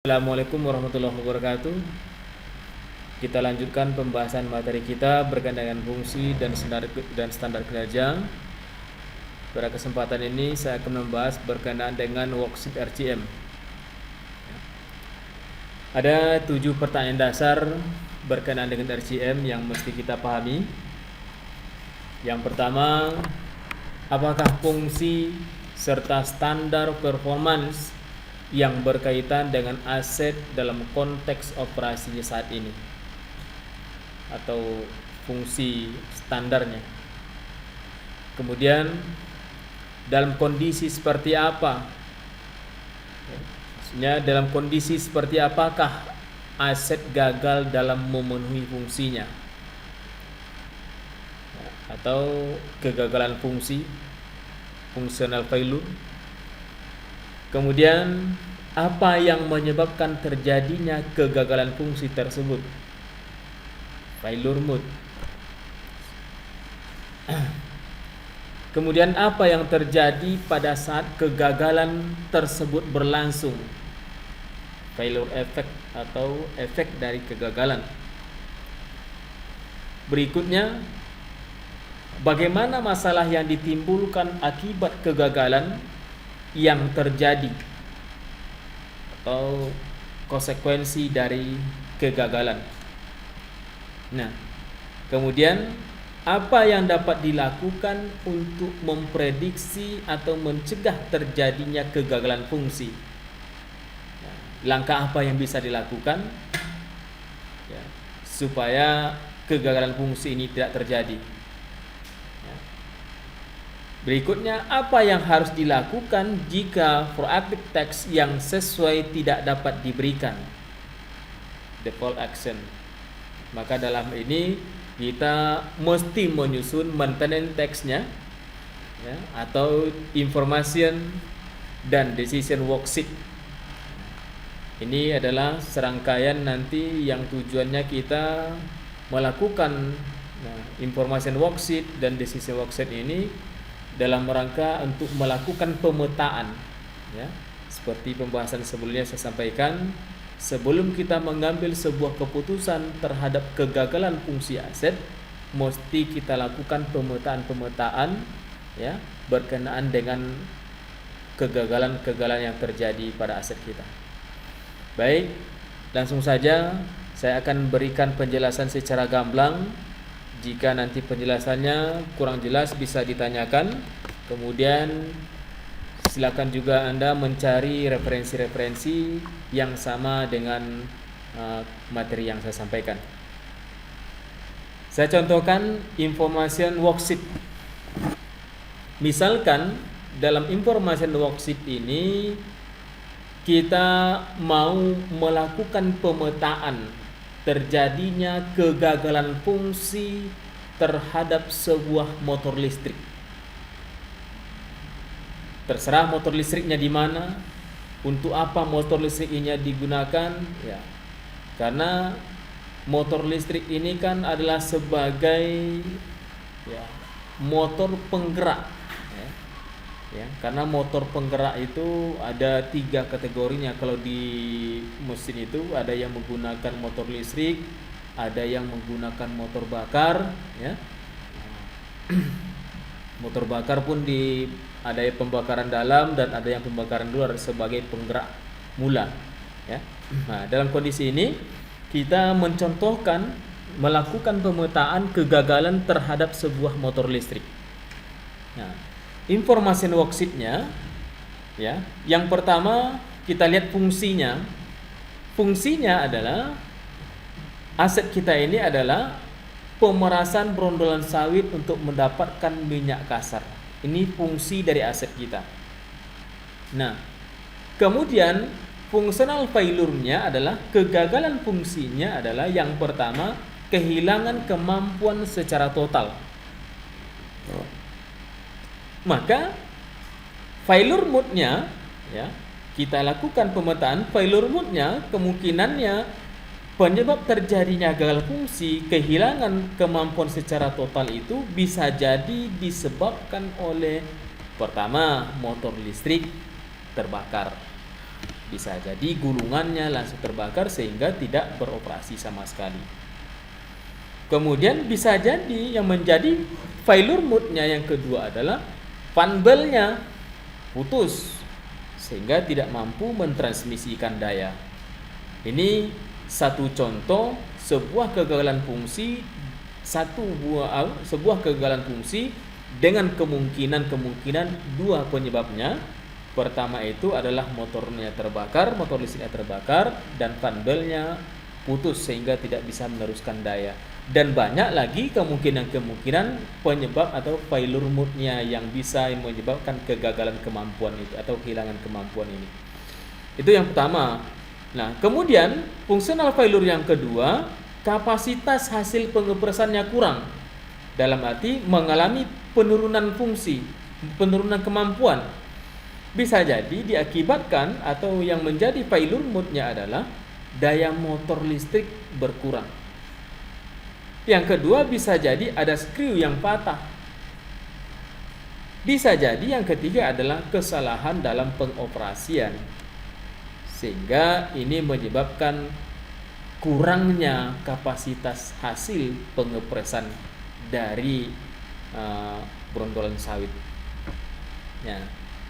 Assalamualaikum warahmatullahi wabarakatuh. Kita lanjutkan pembahasan materi kita berkaitan dengan fungsi dan standar kinerja. Pada kesempatan ini saya akan membahas berkenaan dengan worksheet RCM. Ada 7 pertanyaan dasar berkenaan dengan RCM yang mesti kita pahami. Yang pertama, apakah fungsi serta standar performance yang berkaitan dengan aset dalam konteks operasinya saat ini, atau fungsi standarnya. Kemudian dalam kondisi seperti apa, maksudnya dalam kondisi seperti apakah aset gagal dalam memenuhi fungsinya, atau kegagalan fungsi, functional failure. Kemudian apa yang menyebabkan terjadinya kegagalan fungsi tersebut, failure mode. Kemudian apa yang terjadi pada saat kegagalan tersebut berlangsung, failure effect atau efek dari kegagalan. Berikutnya, bagaimana masalah yang ditimbulkan akibat kegagalan yang terjadi atau konsekuensi dari kegagalan. Nah, kemudian apa yang dapat dilakukan untuk memprediksi atau mencegah terjadinya kegagalan fungsi? Langkah apa yang bisa dilakukan supaya kegagalan fungsi ini tidak terjadi? Berikutnya, apa yang harus dilakukan jika proactive text yang sesuai tidak dapat diberikan, default action. Maka dalam ini kita mesti menyusun maintenance text-nya, atau information dan decision worksheet. Ini adalah serangkaian nanti yang tujuannya kita melakukan information worksheet dan decision worksheet ini dalam rangka untuk melakukan pemetaan, seperti pembahasan sebelumnya saya sampaikan, sebelum kita mengambil sebuah keputusan terhadap kegagalan fungsi aset, mesti kita lakukan pemetaan berkenaan dengan kegagalan-kegagalan yang terjadi pada aset kita. Baik, langsung saja saya akan berikan penjelasan secara gamblang. Jika nanti penjelasannya kurang jelas bisa ditanyakan. Kemudian silakan juga Anda mencari referensi-referensi yang sama dengan materi yang saya sampaikan. Saya contohkan information worksheet. Misalkan dalam information worksheet ini kita mau melakukan pemetaan terjadinya kegagalan fungsi terhadap sebuah motor listrik. Terserah motor listriknya di mana, untuk apa motor listrik ini digunakan, karena motor listrik ini kan adalah sebagai motor penggerak. Karena motor penggerak itu ada 3 kategorinya. Kalau di mesin itu ada yang menggunakan motor listrik, ada yang menggunakan motor bakar, Motor bakar pun ada yang pembakaran dalam dan ada yang pembakaran luar sebagai penggerak mula, Nah, dalam kondisi ini kita mencontohkan melakukan pemetaan kegagalan terhadap sebuah motor listrik. Nah, information worksheet-nya, yang pertama kita lihat fungsinya. Fungsinya adalah aset kita ini adalah pemerasan brondolan sawit untuk mendapatkan minyak kasar. Ini fungsi dari aset kita. Nah, kemudian functional failure-nya adalah kegagalan fungsinya adalah yang pertama, kehilangan kemampuan secara total. Maka failure mode-nya, kita lakukan pemetaan failure mode-nya, kemungkinannya penyebab terjadinya gagal fungsi, kehilangan kemampuan secara total itu bisa jadi disebabkan oleh pertama, motor listrik terbakar. Bisa jadi gulungannya langsung terbakar sehingga tidak beroperasi sama sekali. Kemudian bisa jadi yang menjadi failure mode-nya yang kedua adalah fan belt-nya putus sehingga tidak mampu mentransmisikan daya. Ini satu contoh sebuah kegagalan fungsi, sebuah kegagalan fungsi dengan kemungkinan dua penyebabnya. Pertama itu adalah motornya terbakar, motor listriknya terbakar, dan fan belt-nya putus sehingga tidak bisa meneruskan daya. Dan banyak lagi kemungkinan penyebab atau failure mode-nya yang bisa menyebabkan kegagalan kemampuan itu atau kehilangan kemampuan ini. Itu yang pertama. Nah, kemudian fungsional failure yang kedua, kapasitas hasil pengepresannya kurang. Dalam arti mengalami penurunan fungsi, penurunan kemampuan. Bisa jadi diakibatkan atau yang menjadi failure mode-nya adalah daya motor listrik berkurang. Yang kedua bisa jadi ada skru yang patah. Bisa jadi yang ketiga adalah kesalahan dalam pengoperasian. Sehingga ini menyebabkan kurangnya kapasitas hasil pengepresan dari brondolan sawit. Ya.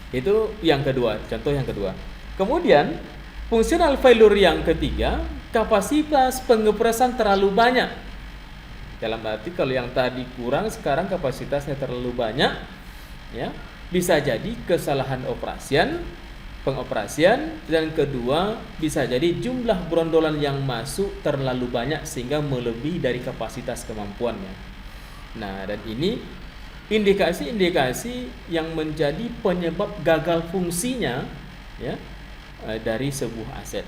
Itu yang kedua, contoh yang kedua. Kemudian fungsional failure yang ketiga, kapasitas pengepresan terlalu banyak. Dalam arti kalau yang tadi kurang, sekarang kapasitasnya terlalu banyak, ya. Bisa jadi kesalahan pengoperasian, dan kedua bisa jadi jumlah brondolan yang masuk terlalu banyak sehingga melebihi dari kapasitas kemampuannya. Nah, dan ini indikasi-indikasi yang menjadi penyebab gagal fungsinya, ya, dari sebuah aset.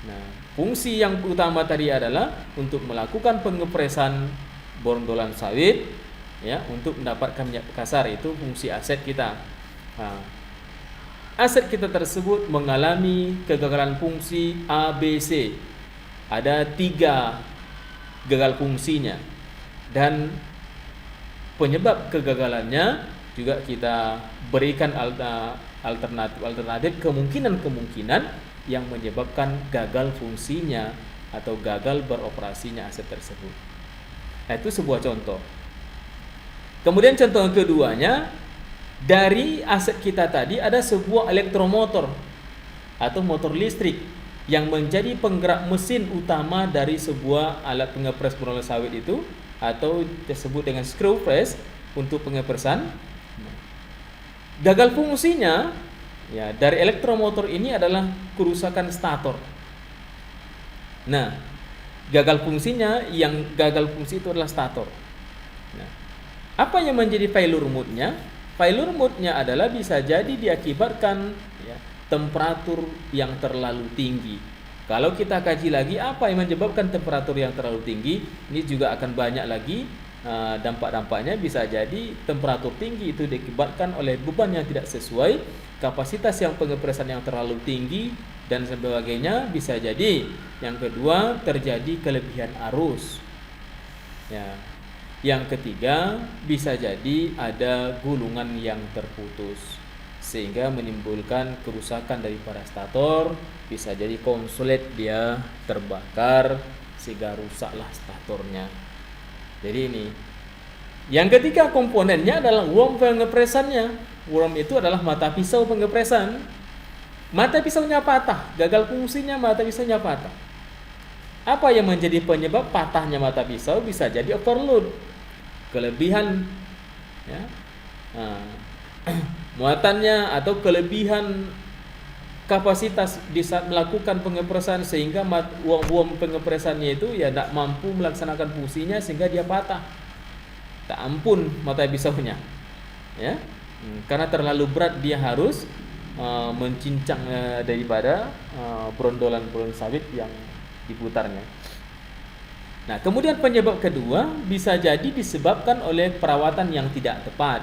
Nah, fungsi yang utama tadi adalah untuk melakukan pengepresan brondolan sawit, ya, untuk mendapatkan minyak kasar. Itu fungsi aset kita. Nah, aset kita tersebut mengalami kegagalan fungsi ABC. Ada 3 gagal fungsinya, dan penyebab kegagalannya juga kita berikan alternatif kemungkinan yang menyebabkan gagal fungsinya atau gagal beroperasinya aset tersebut. Nah, itu sebuah contoh. Kemudian contoh yang keduanya, dari aset kita tadi ada sebuah elektromotor atau motor listrik yang menjadi penggerak mesin utama dari sebuah alat pengepres brondolan sawit itu, atau disebut dengan screw press untuk pengepresan. Gagal fungsinya, ya, dari elektromotor ini adalah kerusakan stator. Nah, gagal fungsi itu adalah stator. Nah, apa yang menjadi failure mode-nya? Failure mode-nya adalah bisa jadi diakibatkan, ya, temperatur yang terlalu tinggi. Kalau kita kaji lagi apa yang menyebabkan temperatur yang terlalu tinggi, ini juga akan banyak lagi dampak-dampaknya. Bisa jadi temperatur tinggi itu diakibatkan oleh beban yang tidak sesuai, kapasitas yang pengepresan yang terlalu tinggi, dan sebagainya. Bisa jadi yang kedua terjadi kelebihan arus, ya. Yang ketiga bisa jadi ada gulungan yang terputus sehingga menimbulkan kerusakan daripada stator. Bisa jadi konsulet dia terbakar sehingga rusaklah statornya. Jadi ini. Yang ketiga komponennya adalah worm pengepresannya. Worm itu adalah mata pisau pengepresan. Mata pisaunya patah, gagal fungsinya mata pisaunya patah. Apa yang menjadi penyebab patahnya mata pisau? Bisa jadi overload, kelebihan, ya, muatannya atau kelebihan kapasitas di saat melakukan pengepresan sehingga worm pengepresannya itu ya tidak mampu melaksanakan fungsinya sehingga dia patah. Tak ampun mata pisaunya, ya, karena terlalu berat dia harus mencincang daripada brondolan sawit yang diputarnya. Nah, kemudian penyebab kedua bisa jadi disebabkan oleh perawatan yang tidak tepat.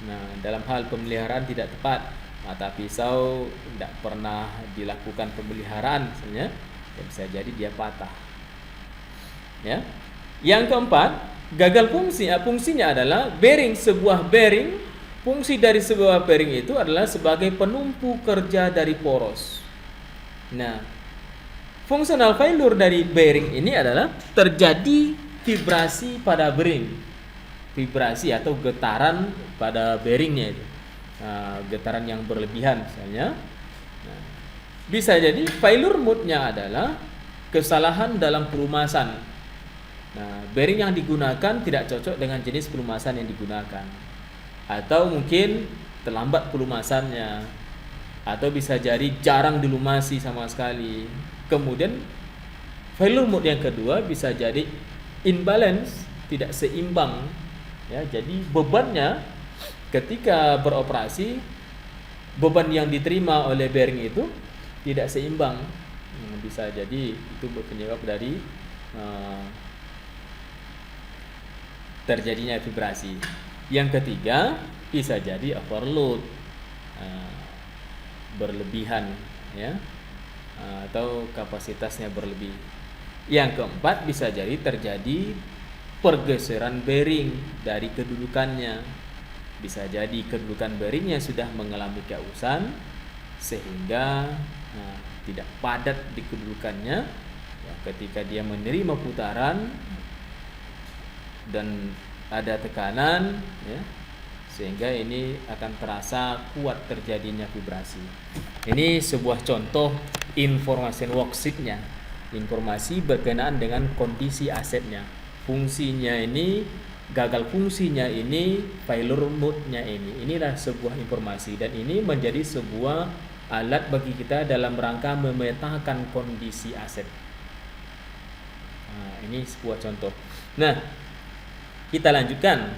Nah, dalam hal pemeliharaan tidak tepat, mata pisau tidak pernah dilakukan pemeliharaan misalnya, ya bisa jadi dia patah. Ya. Yang keempat, gagal fungsi. Fungsinya adalah sebuah bearing. Fungsi dari sebuah bearing itu adalah sebagai penumpu kerja dari poros. Nah, fungsional failure dari bearing ini adalah terjadi vibrasi pada bearing, vibrasi atau getaran pada bearingnya itu, getaran yang berlebihan misalnya. Nah, bisa jadi failure mode-nya adalah kesalahan dalam pelumasan. Nah, bearing yang digunakan tidak cocok dengan jenis pelumasan yang digunakan, atau mungkin terlambat pelumasannya, atau bisa jadi jarang dilumasi sama sekali. Kemudian failure mode yang kedua bisa jadi imbalance, tidak seimbang ya. Jadi bebannya ketika beroperasi, beban yang diterima oleh bearing itu tidak seimbang. Bisa jadi itu penyebab dari terjadinya vibrasi. Yang ketiga bisa jadi overload, berlebihan ya, atau kapasitasnya berlebih. Yang keempat bisa jadi terjadi pergeseran bearing dari kedudukannya. Bisa jadi kedudukan bearingnya sudah mengalami keausan sehingga tidak padat di kedudukannya ya, ketika dia menerima putaran dan ada tekanan ya, sehingga ini akan terasa kuat terjadinya vibrasi. Ini sebuah contoh information worksheet-nya, informasi berkenaan dengan kondisi asetnya, fungsinya ini, gagal fungsinya ini, failure mode-nya ini. Inilah sebuah informasi dan ini menjadi sebuah alat bagi kita dalam rangka memetakan kondisi aset. Ini sebuah contoh. Nah, kita lanjutkan.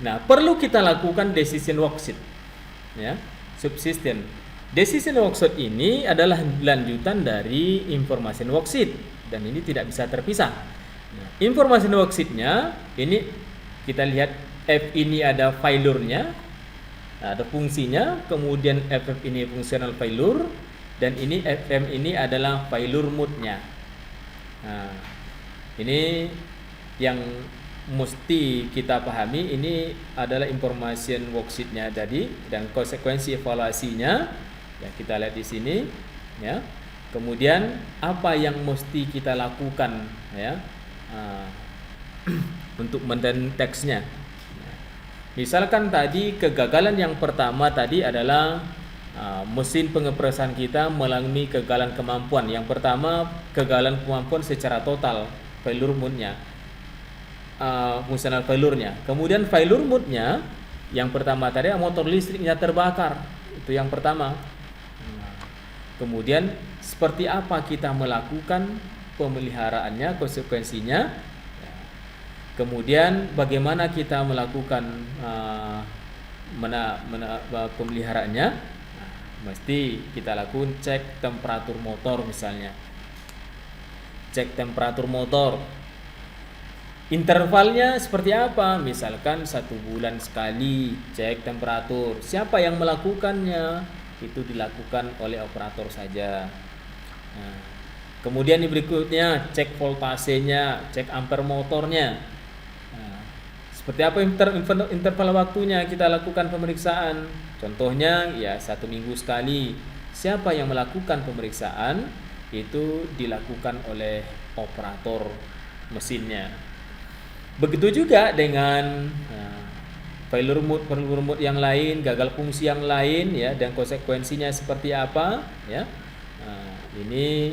Nah, perlu kita lakukan decision worksheet ya, subsystem. Decision worksheet ini adalah lanjutan dari information worksheet dan ini tidak bisa terpisah. Nah, information worksheet-nya ini kita lihat F ini ada failure-nya, ada fungsinya, kemudian FF ini fungsional failure dan ini FM ini adalah failure mode-nya. Nah, ini yang mesti kita pahami, ini adalah information worksheet-nya tadi dan konsekuensi evaluasinya ya, kita lihat di sini ya. Kemudian apa yang mesti kita lakukan ya untuk mendeteksinya. Misalkan tadi kegagalan yang pertama tadi adalah mesin pengepresan kita mengalami kegagalan kemampuan. Yang pertama kegagalan kemampuan secara total, failure mode-nya, fungsional failure-nya. Kemudian failure mode-nya yang pertama tadi motor listriknya terbakar, itu yang pertama. Kemudian seperti apa kita melakukan pemeliharaannya, konsekuensinya. Kemudian bagaimana kita melakukan pemeliharaannya. Mesti kita lakukan cek temperatur motor misalnya. Cek temperatur motor. Intervalnya seperti apa? Misalkan 1 bulan sekali cek temperatur. Siapa yang melakukannya? Itu dilakukan oleh operator saja. Nah, kemudian berikutnya cek voltasenya, cek ampere motornya. Nah, seperti apa interval waktunya kita lakukan pemeriksaan? Contohnya ya 1 minggu sekali. Siapa yang melakukan pemeriksaan? Itu dilakukan oleh operator mesinnya. Begitu juga dengan failure mode yang lain, gagal fungsi yang lain ya, dan konsekuensinya seperti apa ya. Ini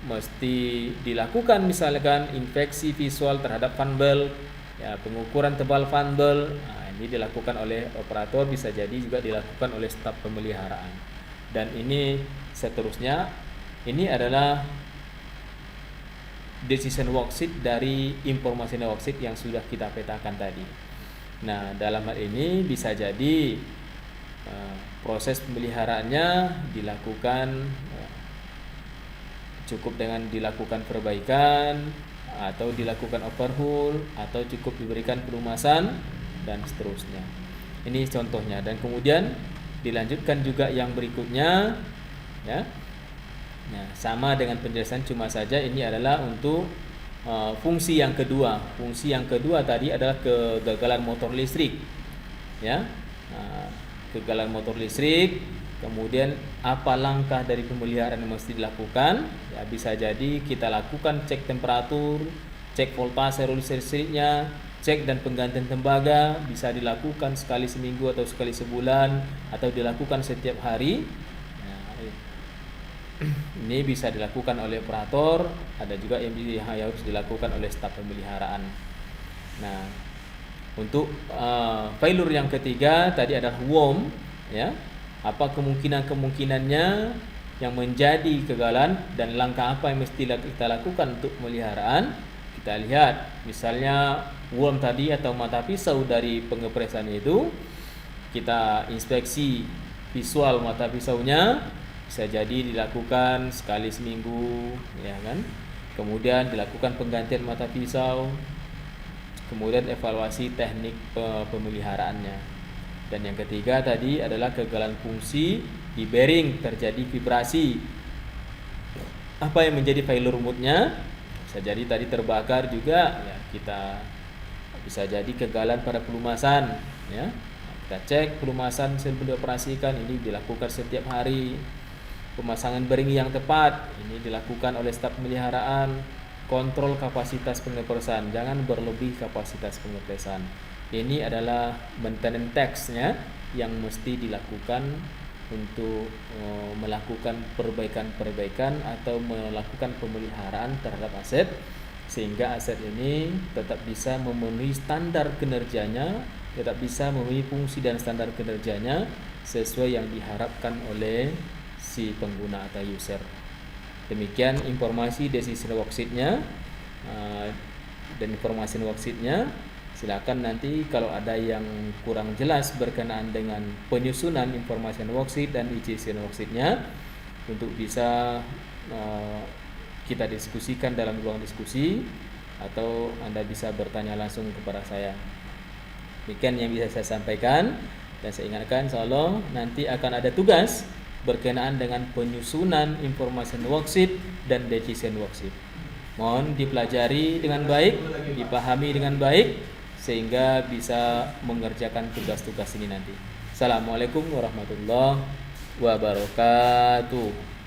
mesti dilakukan, misalkan infeksi visual terhadap fan belt ya, pengukuran tebal fan belt. Ini dilakukan oleh operator, bisa jadi juga dilakukan oleh staf pemeliharaan. Dan ini seterusnya. Ini adalah decision worksheet dari information worksheet yang sudah kita petakan tadi. Nah, dalam hal ini bisa jadi proses pemeliharaannya dilakukan cukup dengan dilakukan perbaikan atau dilakukan overhaul atau cukup diberikan pelumasan dan seterusnya. Ini contohnya, dan kemudian dilanjutkan juga yang berikutnya ya. Nah, sama dengan penjelasan, cuma saja ini adalah untuk fungsi yang kedua. Fungsi yang kedua tadi adalah kegagalan motor listrik ya. Kegagalan motor listrik Kemudian apa langkah dari pemeliharaan yang mesti dilakukan? Ya, bisa jadi kita lakukan cek temperatur, cek voltase listriknya, cek dan penggantian tembaga bisa dilakukan sekali seminggu atau sekali sebulan atau dilakukan setiap hari. Ini bisa dilakukan oleh operator, ada juga yang harus dilakukan oleh staf pemeliharaan. Nah, untuk failure yang ketiga tadi adalah worm, ya. Apa kemungkinannya yang menjadi kegagalan dan langkah apa yang mesti kita lakukan untuk pemeliharaan? Kita lihat, misalnya worm tadi atau mata pisau dari pengepresan itu, kita inspeksi visual mata pisaunya, bisa jadi dilakukan sekali seminggu, ya kan? Kemudian dilakukan penggantian mata pisau, kemudian evaluasi teknik pemeliharaannya. Dan yang ketiga tadi adalah kegagalan fungsi di bearing, terjadi vibrasi. Apa yang menjadi failure moodnya? Bisa jadi tadi terbakar juga, ya, kita bisa jadi kegagalan pada pelumasan, ya. Kita cek pelumasan sebelum dioperasikan, ini dilakukan setiap hari. Pemasangan bearing yang tepat, ini dilakukan oleh staf pemeliharaan. Kontrol kapasitas pengepresan, jangan berlebih kapasitas pengepresan. Ini adalah maintenance tax-nya yang mesti dilakukan untuk melakukan perbaikan-perbaikan atau melakukan pemeliharaan terhadap aset sehingga aset ini tetap bisa memenuhi standar kinerjanya, tetap bisa memenuhi fungsi dan standar kinerjanya sesuai yang diharapkan oleh si pengguna atau user. Demikian informasi decision worksheet-nya dan informasi worksheet-nya. Silakan nanti kalau ada yang kurang jelas berkenaan dengan penyusunan informasi worksheet dan decision worksheet-nya untuk bisa kita diskusikan dalam ruang diskusi atau Anda bisa bertanya langsung kepada saya. Demikian yang bisa saya sampaikan dan saya ingatkan insyaallah nanti akan ada tugas berkenaan dengan penyusunan information worksheet dan decision worksheet. Mohon dipelajari dengan baik, dipahami dengan baik sehingga bisa mengerjakan tugas-tugas ini nanti. Assalamualaikum warahmatullahi wabarakatuh.